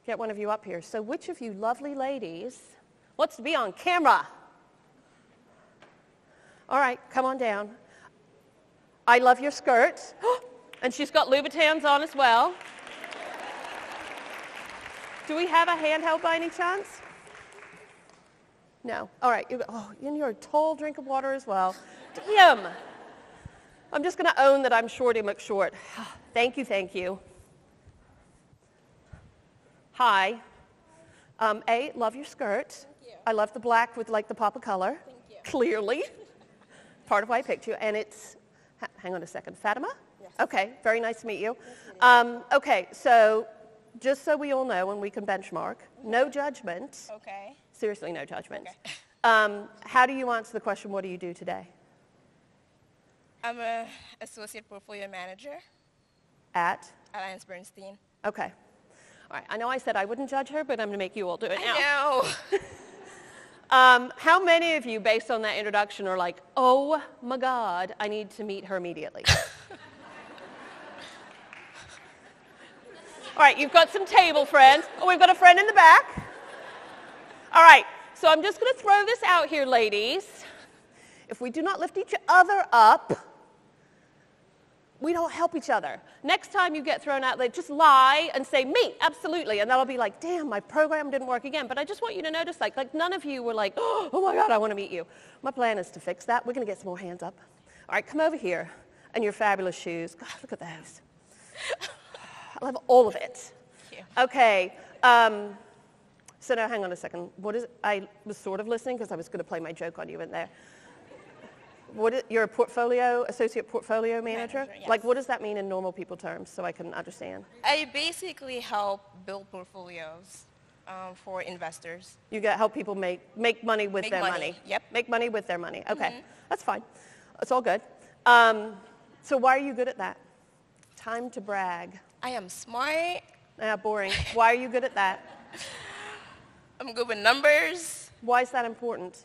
get one of you up here. So which of you lovely ladies wants to be on camera? All right, come on down. I love your skirt. And she's got Louboutins on as well. Do we have a handheld by any chance? No. All right. And you're a tall drink of water as well. Damn. I'm just going to own that I'm Shorty McShort. Thank you, thank you. Hi. Love your skirt. Thank you. I love the black with like the pop of color. Thank you. Clearly. Part of why I picked you. And it's, hang on a second, Fatima? Yes. Okay, very nice to meet you. Nice Okay, so just so we all know and we can benchmark, no judgment. Okay. Seriously, no judgment. Okay. How do you answer the question, what do you do today? I'm an associate portfolio manager At? Alliance Bernstein. Okay. All right, I know I said I wouldn't judge her, but I'm going to make you all do it now. I know. How many of you, based on that introduction, are like, oh my God, I need to meet her immediately? All right, you've got some table friends. Oh, we've got a friend in the back. All right, so I'm just going to throw this out here, ladies. If we do not lift each other up, we don't help each other. Next time you get thrown out, just lie and say, me, absolutely. And that'll be like, damn, my program didn't work again. But I just want you to notice, like none of you were like, oh my God, I want to meet you. My plan is to fix that. We're going to get some more hands up. All right, come over here. And your fabulous shoes. God, look at those. I love all of it. Thank you. Okay. So now, hang on a second. I was sort of listening because I was going to play my joke on you in there. You're a associate portfolio manager? Yes. Like, what does that mean in normal people terms so I can understand? I basically help build portfolios for investors. You help people make money with their money. Yep. Make money with their money. Okay. Mm-hmm. That's fine. It's all good. So why are you good at that? Time to brag. I am smart. Boring. Why are you good at that? I'm good with numbers. Why is that important?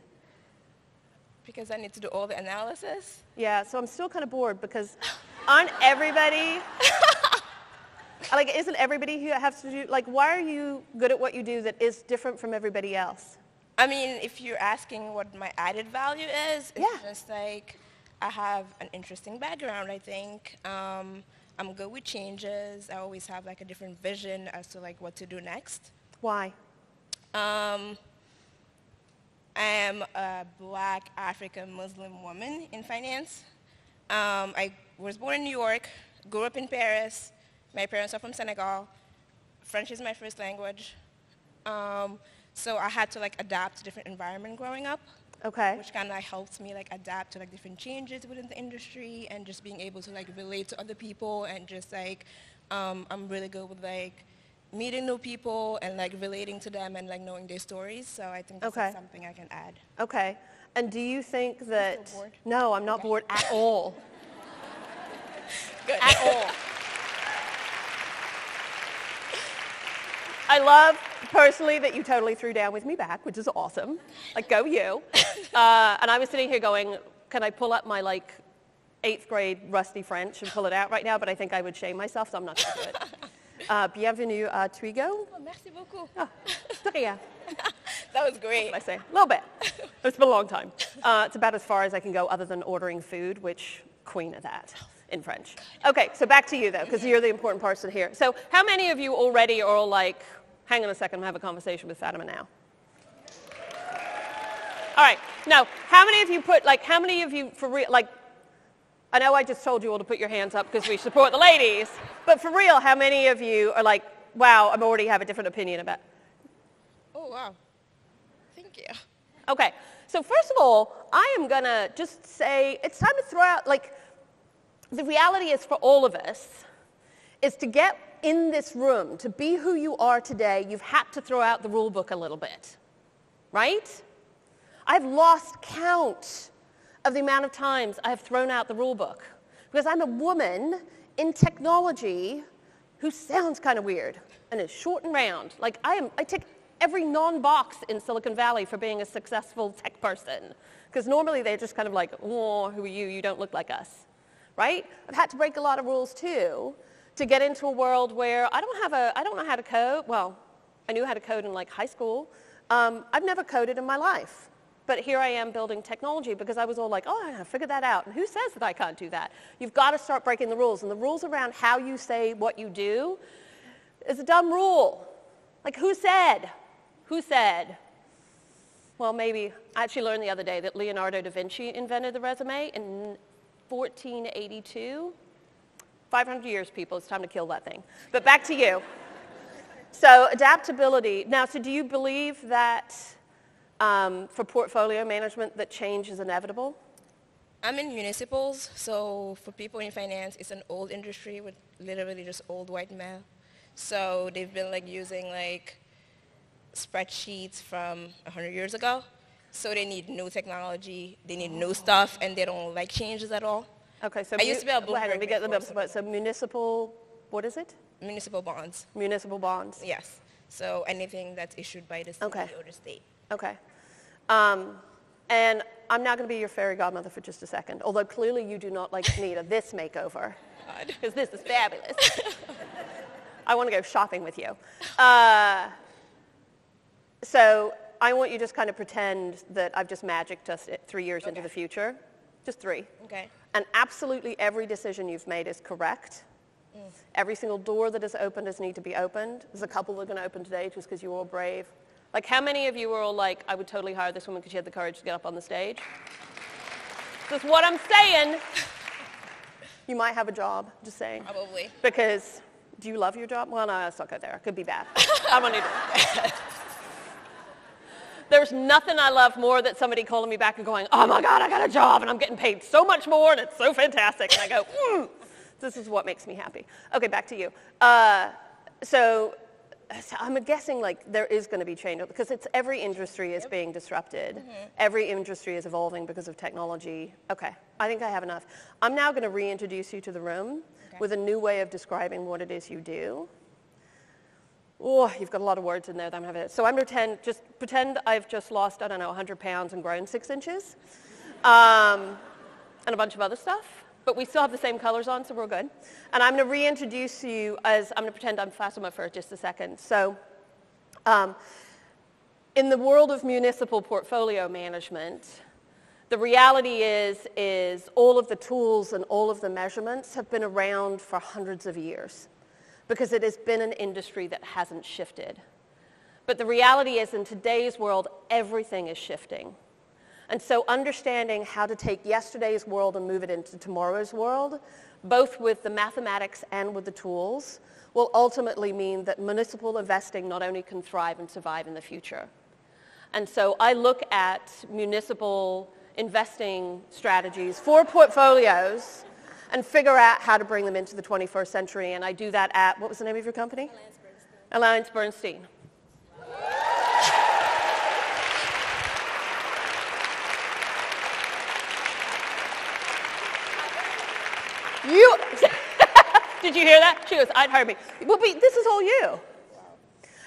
Because I need to do all the analysis. Yeah, so I'm still kind of bored because aren't everybody, isn't everybody who has to do, why are you good at what you do that is different from everybody else? I mean, if you're asking what my added value is, it's just like I have an interesting background, I think. I'm good with changes. I always have a different vision as to what to do next. Why? I am a Black African Muslim woman in finance. I was born in New York, grew up in Paris. My parents are from Senegal. French is my first language. So I had to adapt to different environment growing up. Okay. Which kind of helped me adapt to different changes within the industry and just being able to relate to other people and just I'm really good with meeting new people and relating to them and knowing their stories. So I think this is something I can add. Okay. And do you think that? Are you still bored? No, I'm not bored at all. Good. At all. I love personally that you totally threw down with me back, which is awesome. Go you. And I was sitting here going, can I pull up my 8th grade rusty French and pull it out right now? But I think I would shame myself, so I'm not going to do it. Bienvenue à TOIGO. Oh, merci beaucoup. Oh, de rien. That was great. What did I say? A little bit. It's been a long time. It's about as far as I can go other than ordering food, which queen of that in French. Okay, so back to you though, because you're the important person here. So how many of you already are hang on a second, I'm going to have a conversation with Fatima now. All right. No, how many of you how many of you for real, I know I just told you all to put your hands up because we support the ladies, but for real, how many of you are wow, I already have a different opinion about? Oh, wow. Thank you. Okay, so first of all, I am going to just say it's time to throw out, the reality is for all of us is to get in this room, to be who you are today, you've had to throw out the rule book a little bit, right? I've lost count of the amount of times I have thrown out the rule book because I'm a woman in technology who sounds kind of weird and is short and round. I tick every non-box in Silicon Valley for being a successful tech person because normally they're just kind of oh, who are you? You don't look like us, right? I've had to break a lot of rules too to get into a world where I don't know how to code. Well, I knew how to code in like high school. I've never coded in my life. But here I am building technology because I was all like, oh, I figured that out. And who says that I can't do that? You've got to start breaking the rules. And the rules around how you say what you do is a dumb rule. Like, who said? Who said? Well, maybe. I actually learned the other day that Leonardo da Vinci invented the resume in 1482. 500 years, people. It's time to kill that thing. But back to you. So adaptability. Now, so do you believe that for portfolio management that change is inevitable? I'm in municipals, so for people in finance, it's an old industry with literally just old white men. So they've been like using like spreadsheets from 100 years ago. So they need new technology, they need new stuff, and they don't like changes at all. Okay, so I used to be a let me get the so municipal, what is it? Municipal bonds. Municipal bonds. Yes. So anything that's issued by the city or the state. Okay. And I'm not going to be your fairy godmother for just a second, although clearly you do not like need a this makeover, because this is fabulous. I want to go shopping with you. So I want you to just kind of pretend that I've just magicked us 3 years into the future. Just 3. Okay. And absolutely every decision you've made is correct. Every single door that is opened is need to be opened. There's a couple that are going to open today just because you were all brave. Like, how many of you were all like, I would totally hire this woman because she had the courage to get up on the stage? That's what I'm saying. You might have a job, just saying. Probably. Because, do you love your job? Well, no, let's not go there. It could be bad. I'm going to do it. There's nothing I love more than somebody calling me back and going, oh my God, I got a job and I'm getting paid so much more and it's so fantastic. And I go, this is what makes me happy. Okay, back to you. So I'm guessing like there is going to be change because every industry is being disrupted. Every industry is evolving because of technology. Okay, I think I have enough. I'm now going to reintroduce you to the room with a new way of describing what it is you do. Oh, you've got a lot of words in there that I'm having. So I'm pretend I've just lost, I don't know, 100 pounds and grown 6 inches. And a bunch of other stuff. But we still have the same colors on, so we're good. And I'm going to reintroduce you as, I'm going to pretend I'm Fatima for just a second. So in the world of municipal portfolio management, the reality is all of the tools and all of the measurements have been around for hundreds of years because it has been an industry that hasn't shifted. But the reality is in today's world, everything is shifting. And so understanding how to take yesterday's world and move it into tomorrow's world, both with the mathematics and with the tools, will ultimately mean that municipal investing not only can thrive and survive in the future. And so I look at municipal investing strategies for portfolios and figure out how to bring them into the 21st century. And I do that at, what was the name of your company? Alliance Bernstein. Did you hear that? She goes, I'd hire me. Well, this is all you.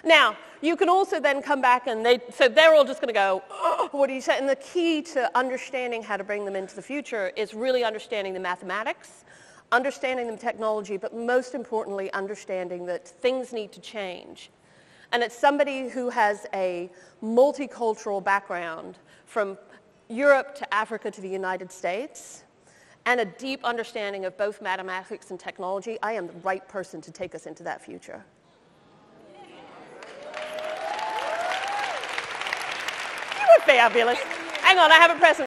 Now, you can also then come back and so they're all just going to go, oh, what do you say? And the key to understanding how to bring them into the future is really understanding the mathematics, understanding the technology, but most importantly, understanding that things need to change. And it's somebody who has a multicultural background from Europe to Africa to the United States, and a deep understanding of both mathematics and technology. I am the right person to take us into that future. You were fabulous. Hang on, I have a present.